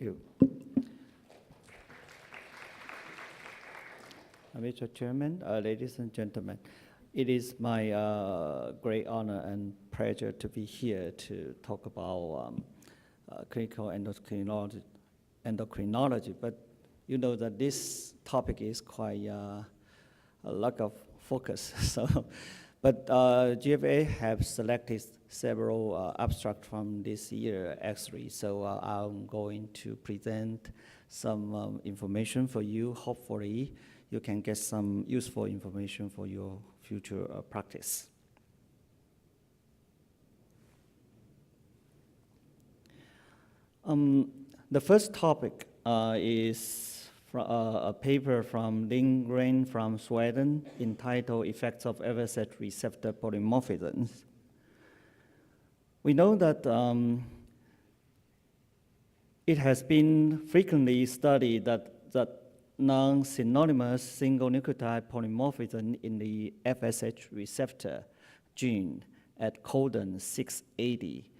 you. Mr. Chairman, ladies and gentlemen, it is my great honor and pleasure to be here to talk about clinical endocrinology, but you know that this topic is quite a lack of focus. But GFA have selected several abstracts from this year ESHRE, so I'm going to present some information for you. Hopefully, you can get some useful information for your future practice. The first topic is a paper from Lindgren from Sweden entitled Effects of FSH Receptor Polymorphisms. We know that it has been frequently studied that non-synonymous single nucleotide polymorphism in the FSH receptor gene at codon 680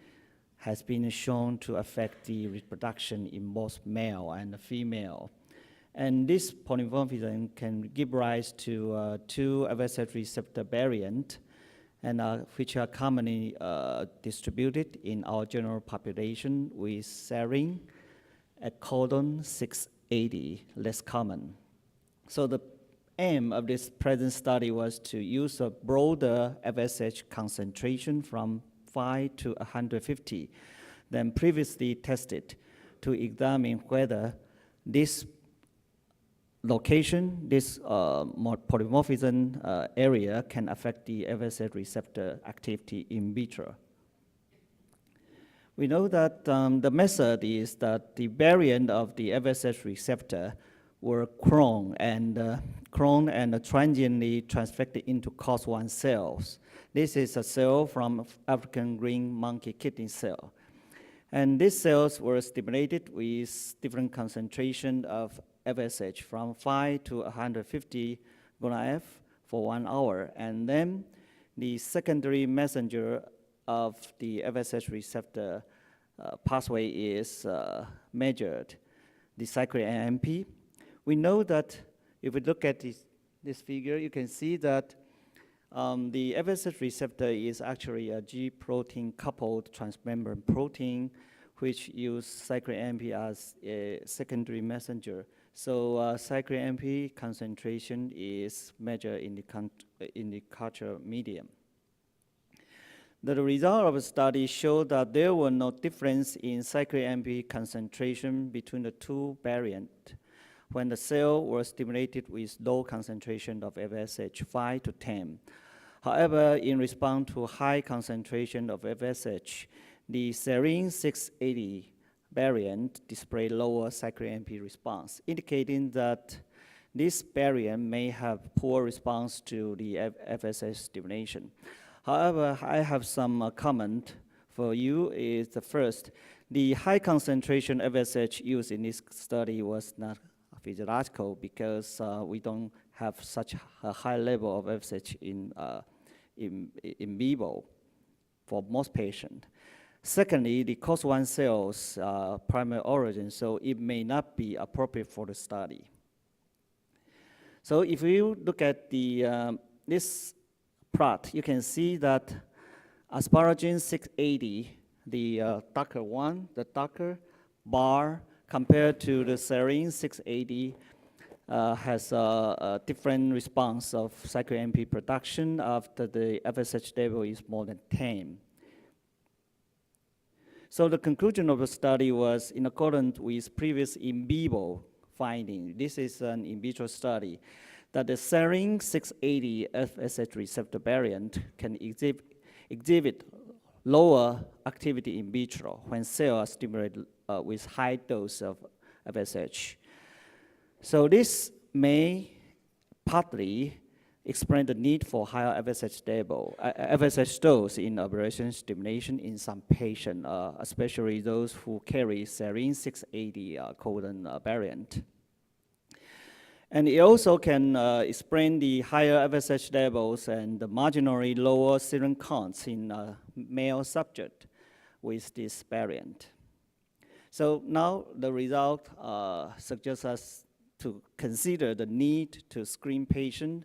has been shown to affect the reproduction in both male and female. And this polymorphism can give rise to two FSH receptor variants, and which are commonly distributed in our general population, with serine at codon 680 less common. So the aim of this present study was to use a broader FSH concentration from 5 to 150 than previously tested to examine whether this location, this polymorphism area can affect the FSH receptor activity in vitro. We know that the method is that the variant of the FSH receptor were cloned and transiently transfected into COS1 cells. This is a cell from African green monkey kidney cell. And these cells were stimulated with different concentration of FSH from 5 to 150 GONA-F for 1 hour. And then the secondary messenger of the FSH receptor pathway is measured, the cyclic AMP. We know that if we look at this figure, you can see that the FSH receptor is actually a G protein coupled transmembrane protein, which use cyclic AMP as a secondary messenger. So cyclic AMP concentration is measured in the culture medium. The result of the study showed that there were no difference in cyclic AMP concentration between the two variants when the cell was stimulated with low concentration of FSH, 5 to 10. However, in response to high concentration of FSH, the serine 680 variant displayed lower cyclic AMP response, indicating that this variant may have poor response to the FSH stimulation. However, I have some comment for you. Is the first, the high concentration FSH used in this study was not physiological because we don't have such a high level of FSH in vivo for most patients. Secondly, the COS1 cells primary origin, so it may not be appropriate for the study. So if you look at the this plot, you can see that asparagine 680, the darker one, the darker bar compared to the serine 680 has a different response of cyclic AMP production after the FSH level is more than 10. So the conclusion of the study was in accordance with previous in vivo finding. This is an in vitro study that the serine 680 FSH receptor variant can exhibit lower activity in vitro when cells are stimulated with high dose of FSH. So this may partly explain the need for higher FSH dose in ovulation stimulation in some patients, especially those who carry serine 680 codon variant. And it also can explain the higher FSH levels and the marginally lower serum counts in male subject with this variant. So now the result suggests us to consider the need to screen patient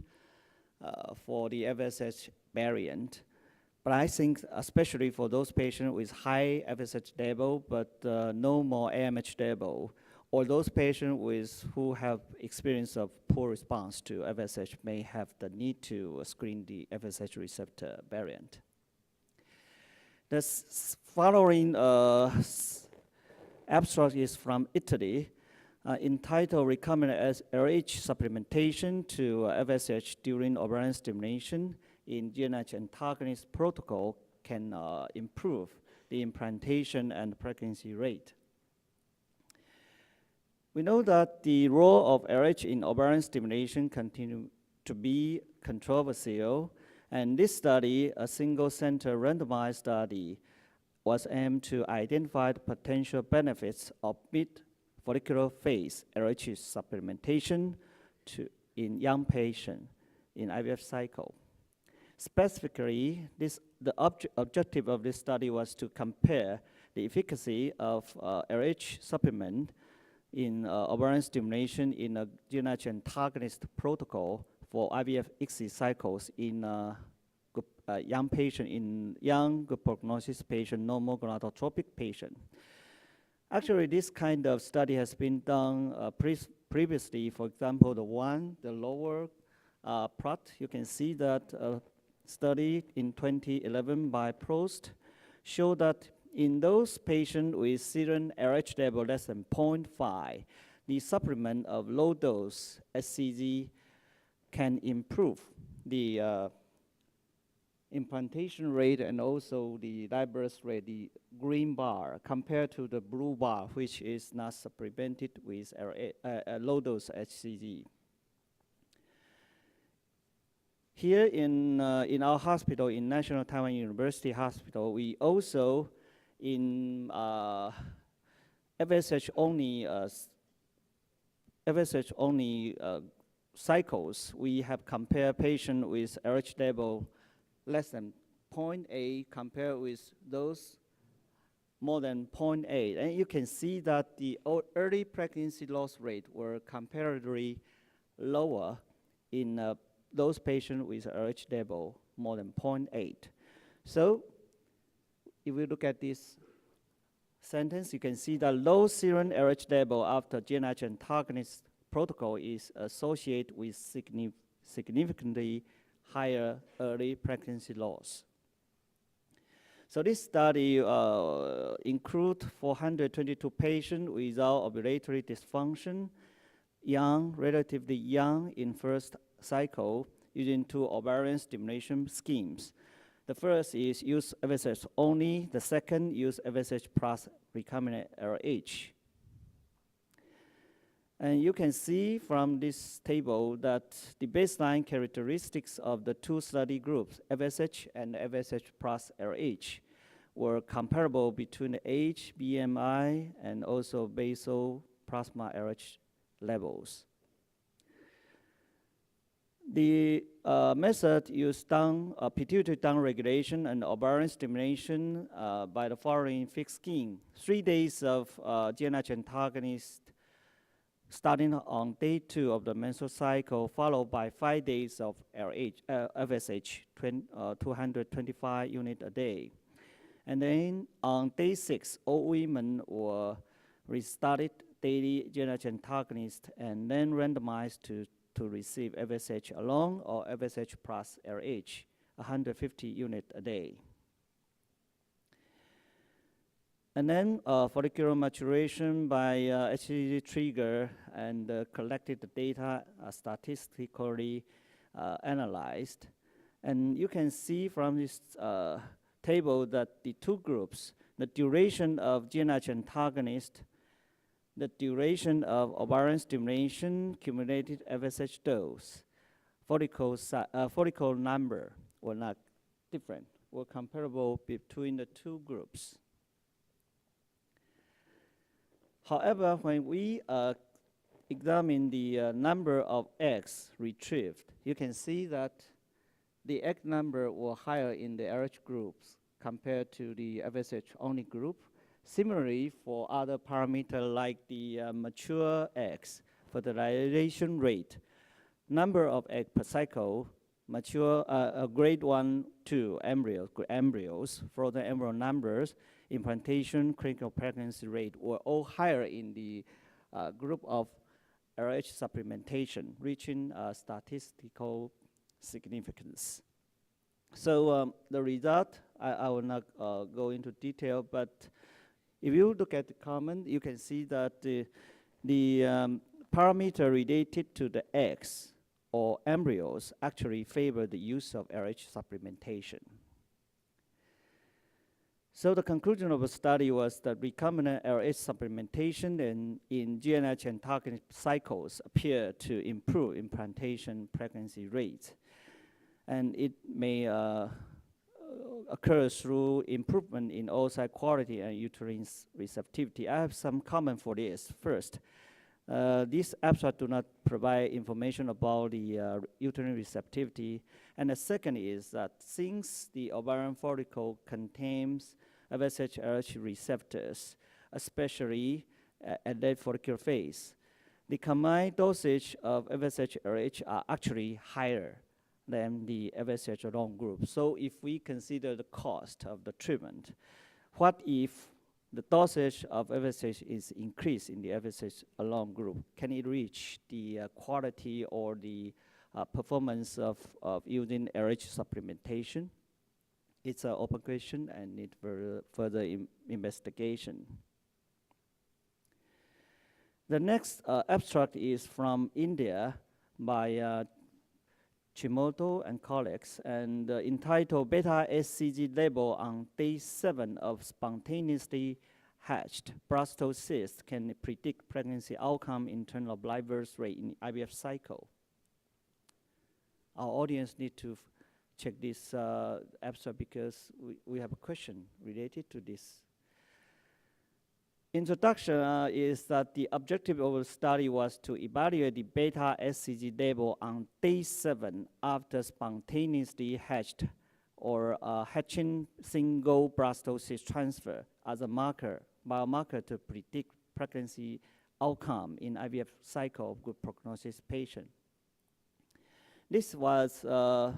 for the FSH variant. But I think especially for those patients with high FSH level but no more AMH level, or those patients who have experience of poor response to FSH may have the need to screen the FSH receptor variant. The following abstract is from Italy, entitled Recombinant LH Supplementation to FSH during ovarian stimulation in GnRH antagonist protocol can improve the implantation and pregnancy rate. We know that the role of LH in ovarian stimulation continue to be controversial, and this study, a single center randomized study, was aimed to identify the potential benefits of mid-follicular phase LH supplementation in young patients in IVF cycle. Specifically, the objective of this study was to compare the efficacy of LH supplement in ovarian stimulation in a GnRH antagonist protocol for IVF ICSI cycles in young patient, in young good prognosis patient, normal gonadotropic patient. Actually, this kind of study has been done previously. For example, the lower plot, you can see that study in 2011 by Prost showed that in those patients with serum LH level less than 0.5, the supplement of low dose HCG can improve the implantation rate and also the live birth rate, the green bar, compared to the blue bar, which is not supplemented with low dose HCG. Here in our hospital, in National Taiwan University Hospital, we also, in FSH only cycles, we have compared patients with LH level less than 0.8 compared with those more than 0.8. And you can see that the early pregnancy loss rate were comparatively lower in those patients with LH level more than 0.8. So if we look at this sentence, you can see that low serum LH level after GnRH antagonist protocol is associated with significantly higher early pregnancy loss. So this study includes 422 patients without ovulatory dysfunction, young, relatively young in first cycle, using two ovarian stimulation schemes. The first is use FSH only, the second use FSH plus recombinant LH. And you can see from this table that the baseline characteristics of the two study groups, FSH and FSH plus LH, were comparable between the age, BMI, and also basal plasma LH levels. The method used pituitary downregulation and ovarian stimulation by the following fixed scheme: 3 days of GnRH antagonist starting on day 2 of the menstrual cycle, followed by 5 days of FSH, 225 units a day. And then on day 6, all women were restarted daily GnRH antagonist and then randomized to receive FSH alone or FSH plus LH, 150 units a day. And then follicular maturation by HCG trigger and collected the data statistically analyzed. And you can see from this table that the two groups, the duration of GnRH antagonist, the duration of ovarian stimulation, cumulative FSH dose, follicle number were not different, were comparable between the two groups. However, when we examine the number of eggs retrieved, you can see that the egg number were higher in the LH groups compared to the FSH only group. Similarly, for other parameters like the mature eggs, fertilization rate, number of eggs per cycle, mature grade 1, 2 embryos, frozen embryo numbers, implantation, clinical pregnancy rate were all higher in the group of LH supplementation, reaching statistical significance. So the result, I will not go into detail, but if you look at the comment, you can see that the parameter related to the eggs or embryos actually favor the use of LH supplementation. So the conclusion of the study was that recombinant LH supplementation in GnRH and target cycles appear to improve implantation pregnancy rates. And it may occur through improvement in oocyte quality and uterine receptivity. I have some comment for this. First, this abstract do not provide information about the uterine receptivity. And the second is that since the ovarian follicle contains FSH LH receptors, especially at late follicular phase, the combined dosage of FSH LH are actually higher than the FSH alone group. So if we consider the cost of the treatment, what if the dosage of FSH is increased in the FSH alone group? Can it reach the quality or the performance of using LH supplementation? It's an open question and need further investigation. The next abstract is from India by Chimoto and colleagues, and entitled Beta HCG Level on Day 7 of Spontaneously Hatched Blastocysts Can Predict Pregnancy Outcome in terms of live birth rate in IVF cycle. Our audience need to check this abstract because we have a question related to this. Introduction is that the objective of the study was to evaluate the beta HCG level on day 7 after spontaneously hatched or hatching single blastocyst transfer as a biomarker to predict pregnancy outcome in IVF cycle of good prognosis patient. This was a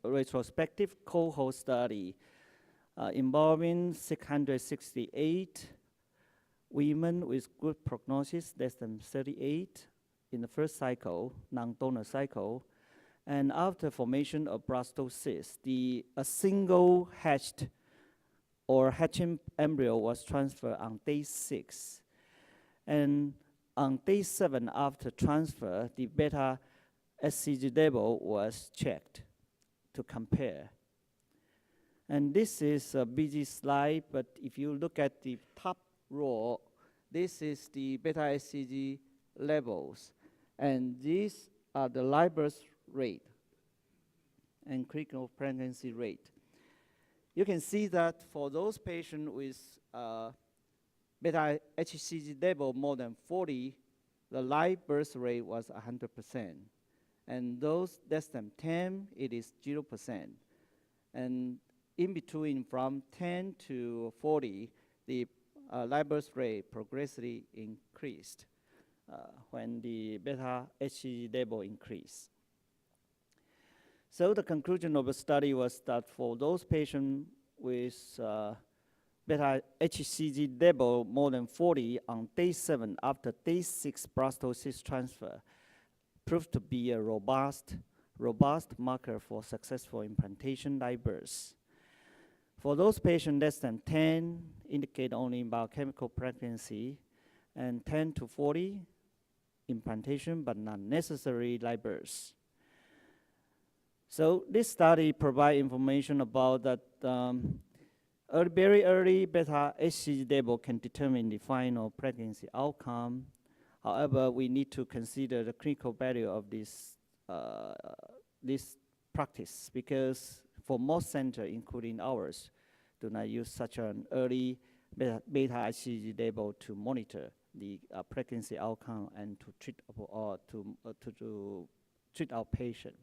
retrospective cohort study involving 668 women with good prognosis, less than 38 in the first cycle, non-donor cycle. And after formation of blastocyst, a single hatched or hatching embryo was transferred on day 6. And on day 7 after transfer, the beta HCG level was checked to compare. And this is a busy slide, but if you look at the top row, this is the beta HCG levels, and these are the live birth rate and critical pregnancy rate. You can see that for those patients with beta HCG level more than 40, the live birth rate was 100%. And those less than 10, it is 0%. And in between from 10 to 40, the live birth rate progressively increased when the beta HCG level increased. So the conclusion of the study was that for those patients with beta HCG level more than 40 on day 7 after day 6 blastocyst transfer proved to be a robust marker for successful implantation live birth. For those patients less than 10, indicate only biochemical pregnancy, and 10 to 40, implantation, but not necessarily live birth. So this study provides information about that very early beta HCG level can determine the final pregnancy outcome. However, we need to consider the clinical value of this practice, because for most centers, including ours, do not use such an early beta HCG level to monitor the pregnancy outcome and to treat our patient.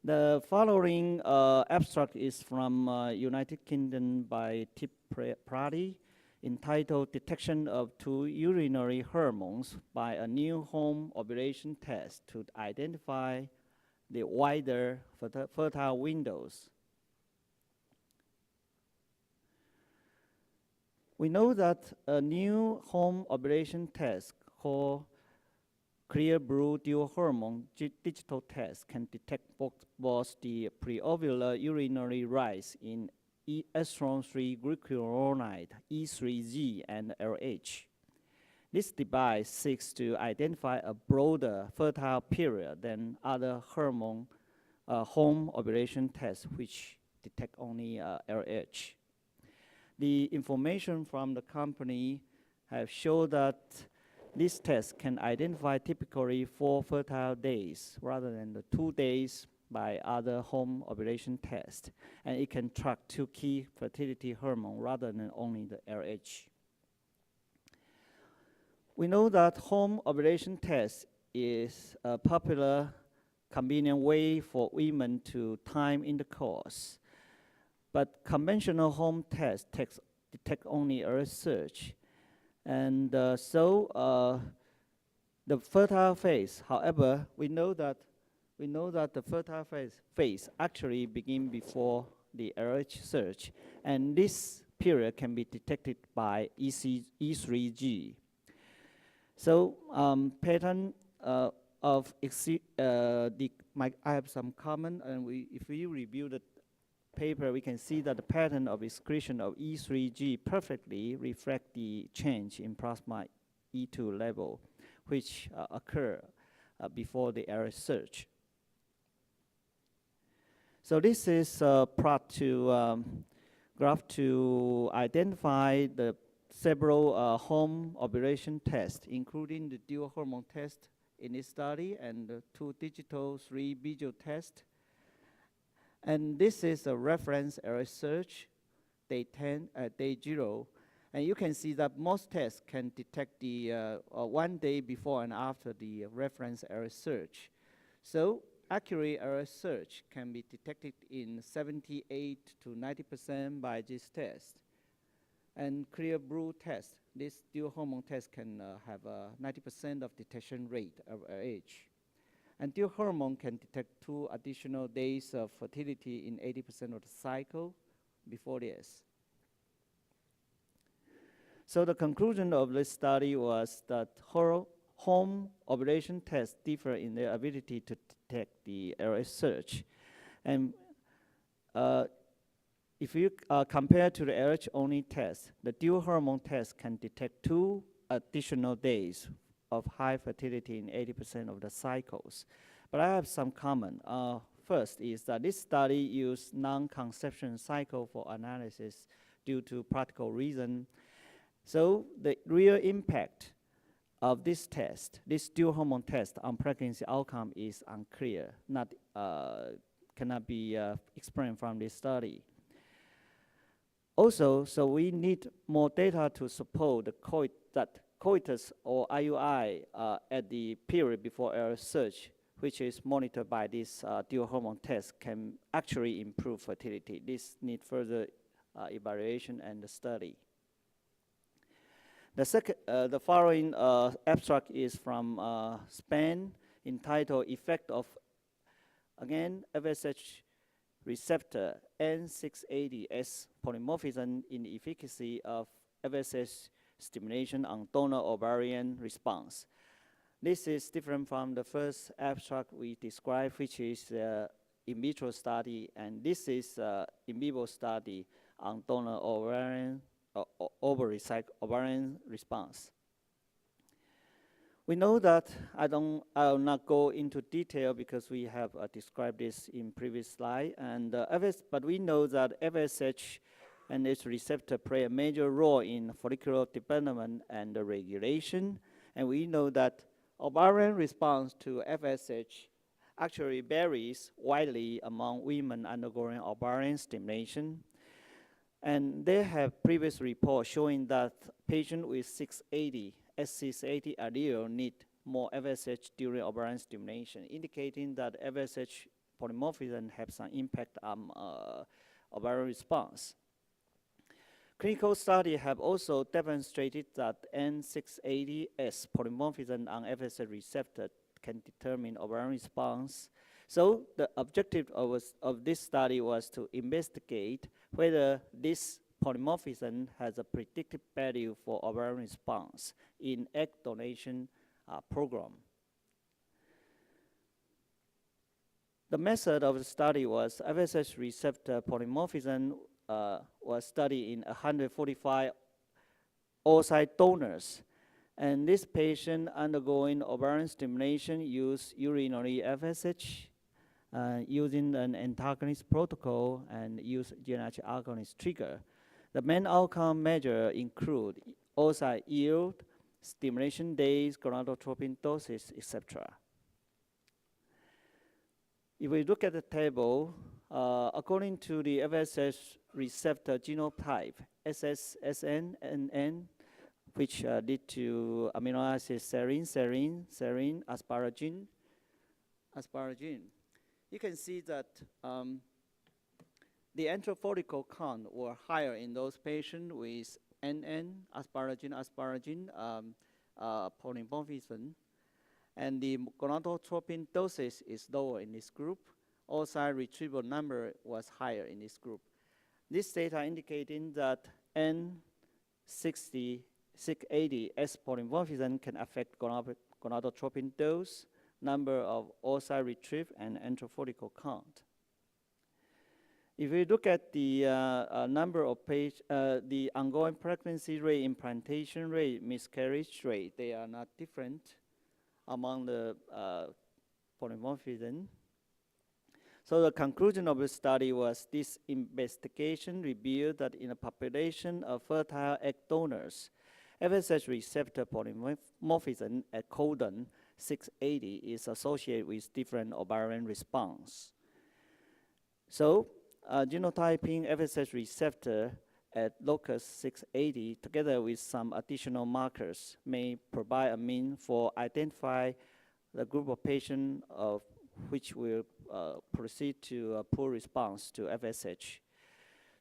The following abstract is from United Kingdom by Tip Prati, entitled Detection of Two Urinary Hormones by a New Home Ovulation Test to Identify the Wider Fertile Windows. We know that a new home ovulation test called Clear Blue Dual Hormone digital test can detect both the pre-ovular urinary rise in estrone 3 glucuronide, E3G, and LH. This device seeks to identify a broader fertile period than other home ovulation tests, which detect only LH. The information from the company have shown that this test can identify typically 4 fertile days rather than the 2 days by other home ovulation tests. And it can track 2 key fertility hormones rather than only the LH. We know that home ovulation test is a popular, convenient way for women to time intercourse. But conventional home tests detect only LH surge. And the fertile phase, however, we know that the fertile phase actually begins before the LH surge, and this period can be detected by E3G. So pattern of I have some comment, and if we review the paper, we can see that the pattern of excretion of E3G perfectly reflect the change in plasma E2 level, which occur before the LH surge. So this is a plot to graph to identify the several home ovulation tests, including the dual hormone test in this study and the 2 digital, 3 visual tests. And this is a reference LH surge, day 10, day 0. And you can see that most tests can detect the 1 day before and after the reference LH surge. So accurate LH surge can be detected in 78 to 90% by this test. And Clear Blue test, this dual hormone test can have a 90% of detection rate of LH. And dual hormone can detect 2 additional days of fertility in 80% of the cycle before this. So the conclusion of this study was that home ovulation tests differ in their ability to detect the LH surge. And if you compare to the LH-only test, the dual hormone test can detect 2 additional days of high fertility in 80% of the cycles. But I have some comment. First is that this study used non-conception cycle for analysis due to practical reason. So the real impact of this test, this dual hormone test on pregnancy outcome is unclear, cannot be explained from this study. Also, so we need more data to support that coitus or IUI at the period before LH surge, which is monitored by this dual hormone test, can actually improve fertility. This needs further evaluation and study. The following abstract is from Spain, entitled Effect of, again, FSH receptor N680S polymorphism in the efficacy of FSH stimulation on donor ovarian response. This is different from the first abstract we described, which is the in vitro study, and this is in vivo study on donor ovarian ovarian response. We know that I will not go into detail because we have described this in previous slide, and but we know that FSH and its receptor play a major role in follicular development and regulation, and we know that ovarian response to FSH actually varies widely among women undergoing ovarian stimulation. And they have previous reports showing that patients with 680, S680 allele need more FSH during ovarian stimulation, indicating that FSH polymorphism have some impact on ovarian response. Clinical studies have also demonstrated that N680S polymorphism on FSH receptor can determine ovarian response. So the objective of this study was to investigate whether this polymorphism has a predictive value for ovarian response in egg donation program. The method of the study was FSH receptor polymorphism was studied in 145 oocyte donors. And this patient undergoing ovarian stimulation used urinary FSH using an antagonist protocol and use GnRH agonist trigger. The main outcome measure include oocyte yield, stimulation days, gonadotropin doses, etc. If we look at the table, according to the FSH receptor genotype, SSSN, which lead to amino acid serine, asparagine. You can see that the antral follicle count were higher in those patients with NN, asparagine, polymorphism. And the gonadotropin doses is lower in this group. Oocyte retrieval number was higher in this group. This data indicating that N680S polymorphism can affect gonadotropin dose, number of oocyte retrieved, and antral follicle count. If we look at the number of the ongoing pregnancy rate, implantation rate, miscarriage rate, they are not different among the polymorphism. So the conclusion of the study was this investigation revealed that in a population of fertile egg donors, FSH receptor polymorphism at codon 680 is associated with different ovarian response. So genotyping FSH receptor at locus 680 together with some additional markers may provide a mean for identify the group of patients of which will proceed to a poor response to FSH.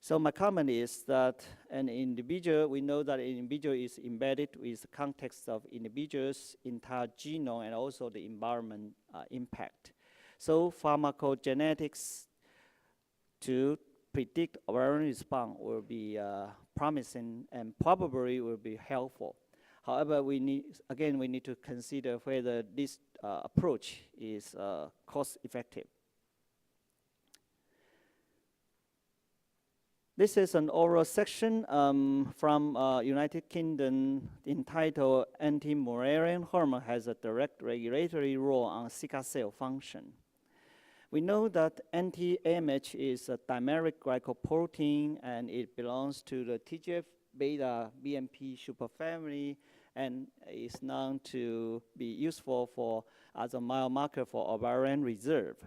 So my comment is that an individual, we know that an individual is embedded with the context of individual's entire genome and also the environment impact. So pharmacogenetics to predict ovarian response will be promising and probably will be helpful. However, we need to consider whether this approach is cost effective. This is an oral section from United Kingdom entitled Anti-Mullerian Hormone has a direct regulatory role on sickle cell function. We know that anti-AMH is a dimeric glycoprotein and it belongs to the TGF-beta BMP superfamily and is known to be useful as a biomarker for ovarian reserve.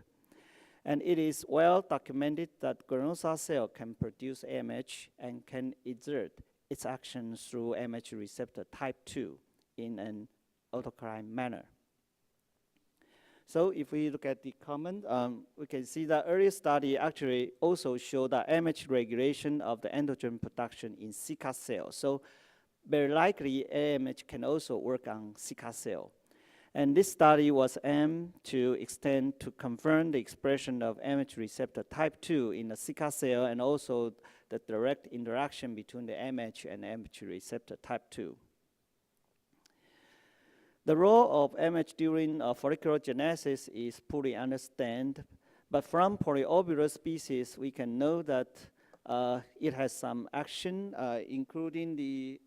And it is well documented that granulosa cell can produce AMH and can exert its action through AMH receptor type 2 in an autocrine manner. So if we look at the comment, we can see that earlier study actually also showed that AMH regulation of the androgen production in sickle cell. So very likely AMH can also work on sickle cell. And this study was aimed to extend to confirm the expression of AMH receptor type 2 in the sickle cell and also the direct interaction between the AMH and AMH receptor type 2. The role of AMH during follicular genesis is poorly understood, but from polyovular species, we can know that it has some action, including the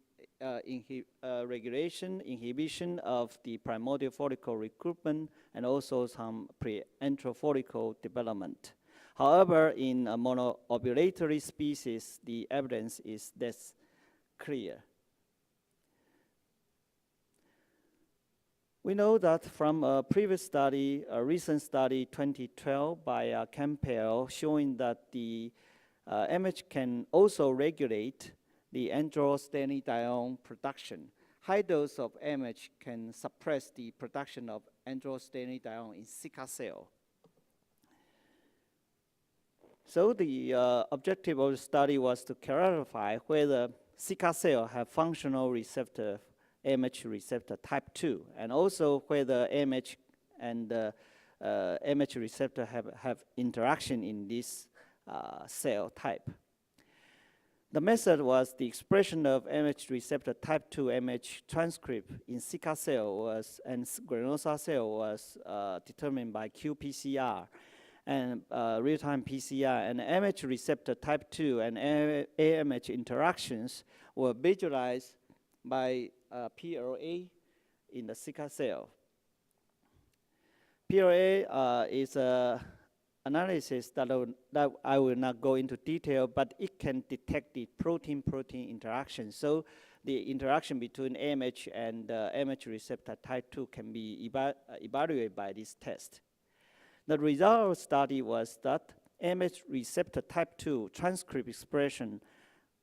regulation, inhibition of the primordial follicle recruitment, and also some pre-antral follicle development. However, in monoovulatory species, the evidence is less clear. We know that from a previous study, a recent study, 2012, by Campbell, showing that the AMH can also regulate the androstenedione production. High dose of AMH can suppress the production of androstenedione in sickle cell. So the objective of the study was to clarify whether Zika cell have functional receptor, AMH receptor type 2, and also whether AMH and AMH receptor have interaction in this cell type. The method was the expression of AMH receptor type 2 AMH transcript in Zika cell and granulosa cell was determined by qPCR and real-time PCR, and AMH receptor type 2 and AMH interactions were visualized by PLA in the Zika cell. PLA is an analysis that I will not go into detail, but it can detect the protein-protein interaction. So the interaction between AMH and AMH receptor type 2 can be evaluated by this test. The result of the study was that AMH receptor type 2 transcript expression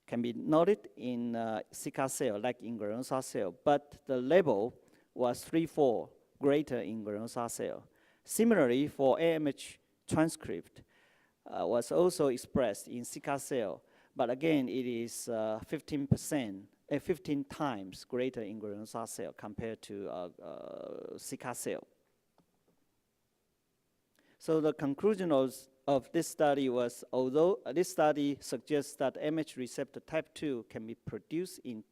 can be noted in Zika cell, like in granulosa cell, but the level was threefold greater in granulosa cell. Similarly, for AMH transcript was also expressed in Zika cell, but again, it is 15 times greater in granulosa cell compared to Zika cell. So the conclusion of this study was, although this study suggests that AMH receptor type 2 can be produced in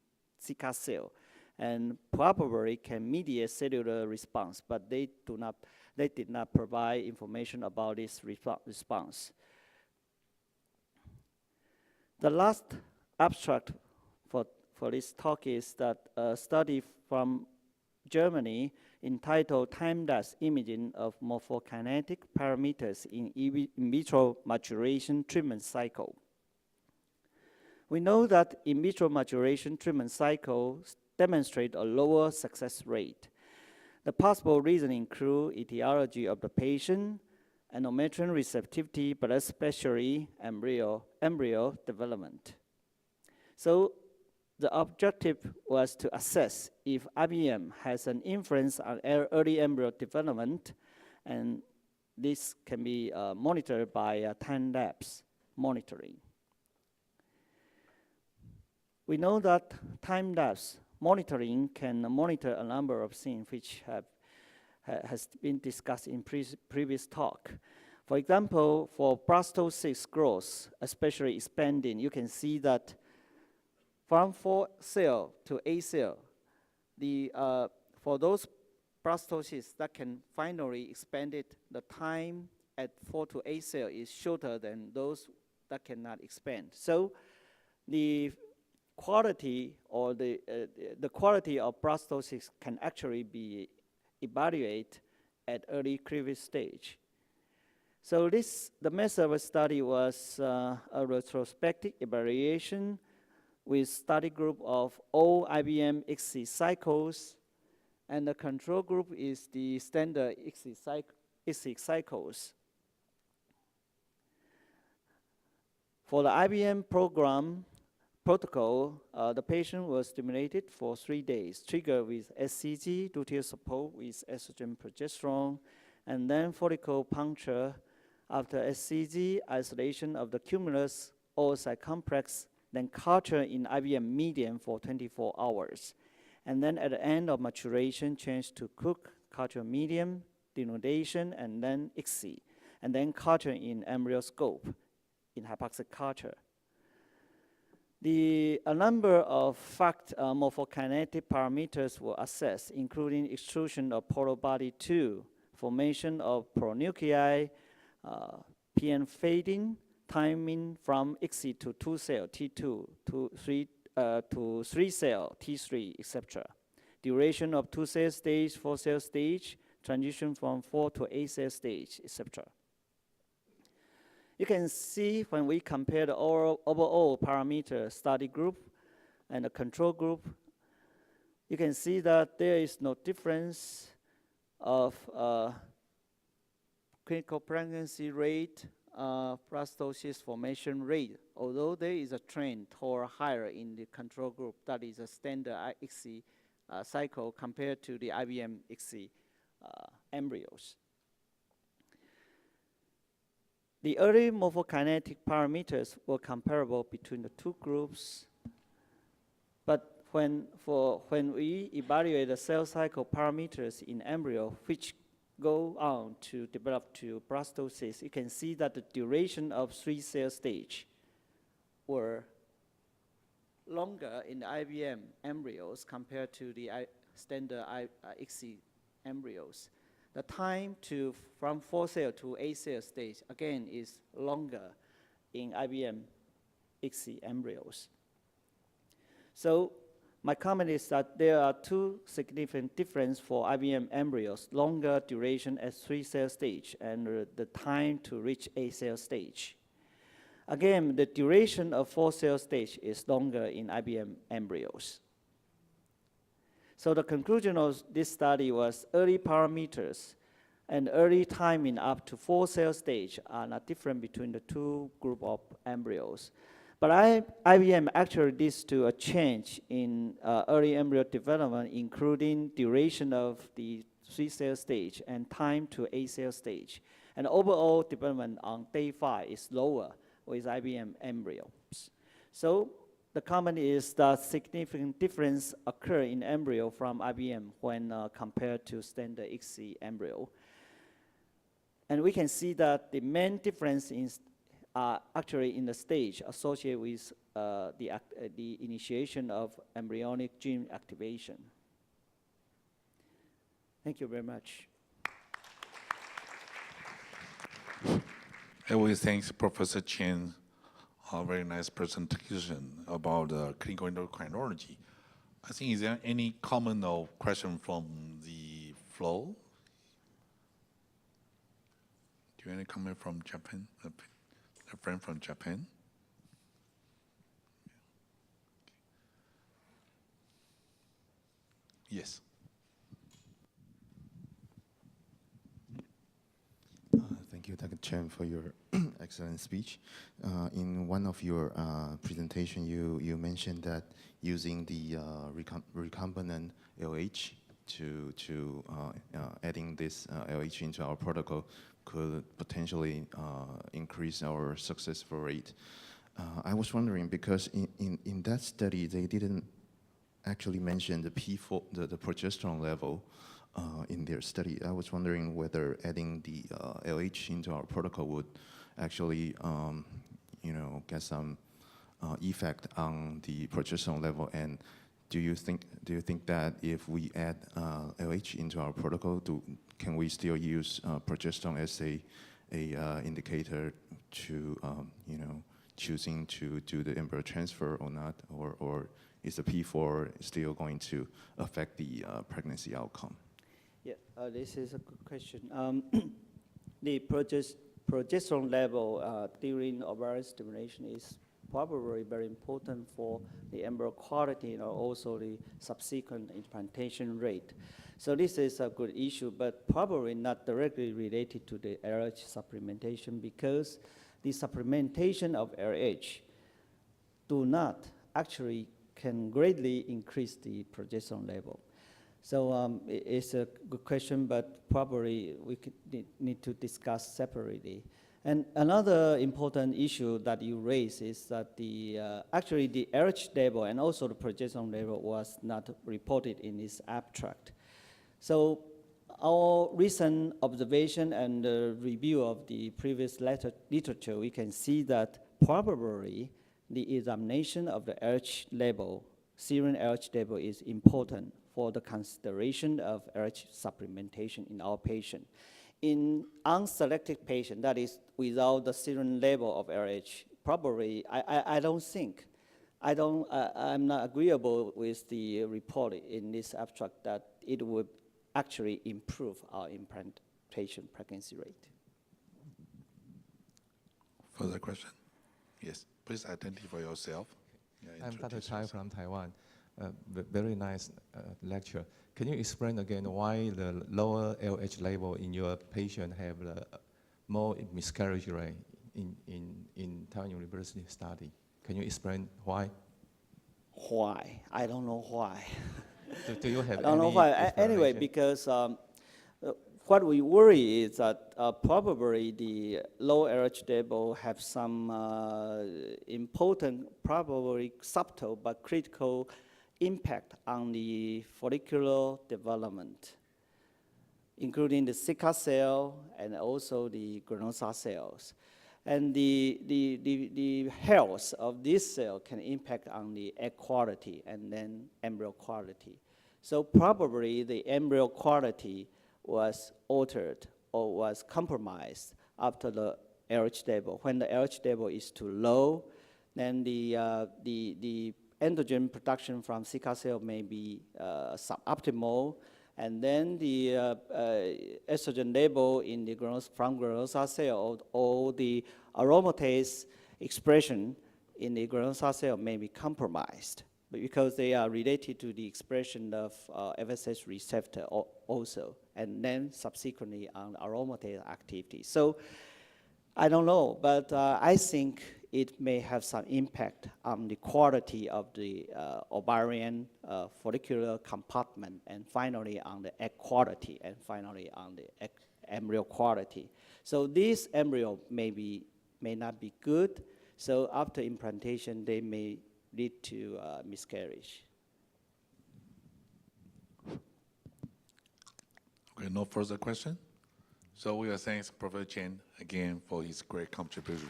Zika cell and probably can mediate cellular response, but they did not provide information about this response. The last abstract for this talk is that a study from Germany entitled Time-Lapse Imaging of Morphokinetic Parameters in Vitro Maturation Treatment Cycle. We know that in vitro maturation treatment cycles demonstrate a lower success rate. The possible reasons include etiology of the patient, endometrium receptivity, but especially embryo development. So the objective was to assess if IBM has an influence on early embryo development, and this can be monitored by time-lapse monitoring. We know that time-lapse monitoring can monitor a number of things which has been discussed in previous talk. For example, for blastocyst growth, especially expanding, you can see that from 4 cell to 8 cell, for those blastocysts that can finally expand it, the time at 4 to 8 cell is shorter than those that cannot expand. So the quality or the quality of blastocysts can actually be evaluated at early cleavage stage. So the method of study was a retrospective evaluation with study group of all IBM ESHRE cycles, and the control group is the standard ESHRE cycles. For the IBM protocol, the patient was stimulated for 3 days, triggered with SCG, luteal support with estrogen progesterone, and then follicle puncture after SCG, isolation of the cumulus oocyte complex, then culture in IBM medium for 24 hours. And then at the end of maturation, change to Cook culture medium, denudation, and then ESHRE, and then culture in embryoscope in hypoxic culture. A number of morphokinetic parameters were assessed, including extrusion of polar body 2, formation of pronuclei, PN fading, timing from ESHRE to 2 cell, T2, to 3 cell, T3, etc. Duration of 2 cell stage, 4 cell stage, transition from 4 to 8 cell stage, etc. You can see when we compare the overall parameter study group and the control group, you can see that there is no difference of clinical pregnancy rate, blastocyst formation rate, although there is a trend toward higher in the control group. That is a standard ESHRE cycle compared to the IBM ESHRE embryos. The early morphokinetic parameters were comparable between the two groups, but when we evaluate the cell cycle parameters in embryo, which go on to develop to blastocyst, you can see that the duration of 3-cell stage were longer in the IBM embryos compared to the standard ICSI embryos. The time from 4-cell to 8-cell stage, again, is longer in IBM ICSI embryos. So my comment is that there are two significant differences for IBM embryos: longer duration at 3-cell stage and the time to reach 8-cell stage. Again, the duration of 4-cell stage is longer in IBM embryos. So the conclusion of this study was early parameters and early timing up to 4-cell stage are not different between the two groups of embryos. But IBM actually leads to a change in early embryo development, including duration of the 3-cell stage and time to 8-cell stage. And overall development on day 5 is lower with IBM embryos. So the comment is that significant difference occur in embryo from IBM when compared to standard ICSI embryo. And we can see that the main difference is actually in the stage associated with the initiation of embryonic gene activation. Thank you very much. I will thank Professor Chen. A very nice presentation about clinical endocrinology. I think, is there any comment or question from the floor? Do you have any comment from Japan? A friend from Japan? Yes. Thank you, Dr. Chen, for your excellent speech. In one of your presentation, you mentioned that using the recombinant LH to adding this LH into our protocol could potentially increase our successful rate. I was wondering, because in that study, they didn't actually mention the P4, the progesterone level in their study. I was wondering whether adding the LH into our protocol would actually, get some effect on the progesterone level. And do you think that if we add LH into our protocol, can we still use progesterone as a indicator to choosing to do the embryo transfer or not, or is the P4 still going to affect the pregnancy outcome? Yeah, this is a good question. The progesterone level during ovarian stimulation is probably very important for the embryo quality and also the subsequent implantation rate. So this is a good issue, but probably not directly related to the LH supplementation, because the supplementation of LH do not actually can greatly increase the progesterone level. So it's a good question, but probably we could need to discuss separately. And another important issue that you raise is that actually the LH level and also the progesterone level was not reported in this abstract. So our recent observation and review of the previous literature, we can see that probably the examination of the LH level, serum LH level, is important for the consideration of LH supplementation in our patient. In unselected patient, that is without the serum level of LH, probably I don't think, I'm not agreeable with the report in this abstract that it would actually improve our implantation pregnancy rate. Further question? Yes, please identify yourself. I'm Dr. Chai from Taiwan. Very nice lecture. Can you explain again why the lower LH level in your patient have more miscarriage rate in Taiwan University study? Can you explain why? Why? I don't know why. Do you have I don't know why. Anyway, because what we worry is that probably the low LH level have some important, probably subtle but critical impact on the follicular development, including the Zika cell and also the granulosa cells. And the health of this cell can impact on the egg quality and then embryo quality. So probably the embryo quality was altered or was compromised after the LH level. When the LH level is too low, then the androgen production from Zika cell may be suboptimal, and then the estrogen level in the from granulosa cell or the aromatase expression in the granulosa cell may be compromised because they are related to the expression of FSH receptor also, and then subsequently on aromatase activity. So I don't know, but I think it may have some impact on the quality of the ovarian follicular compartment, and finally on the egg quality, and finally on the embryo quality. So this embryo may not be good, so after implantation they may lead to miscarriage. Okay, no further question? So we are thanks Professor Chen again for his great contribution.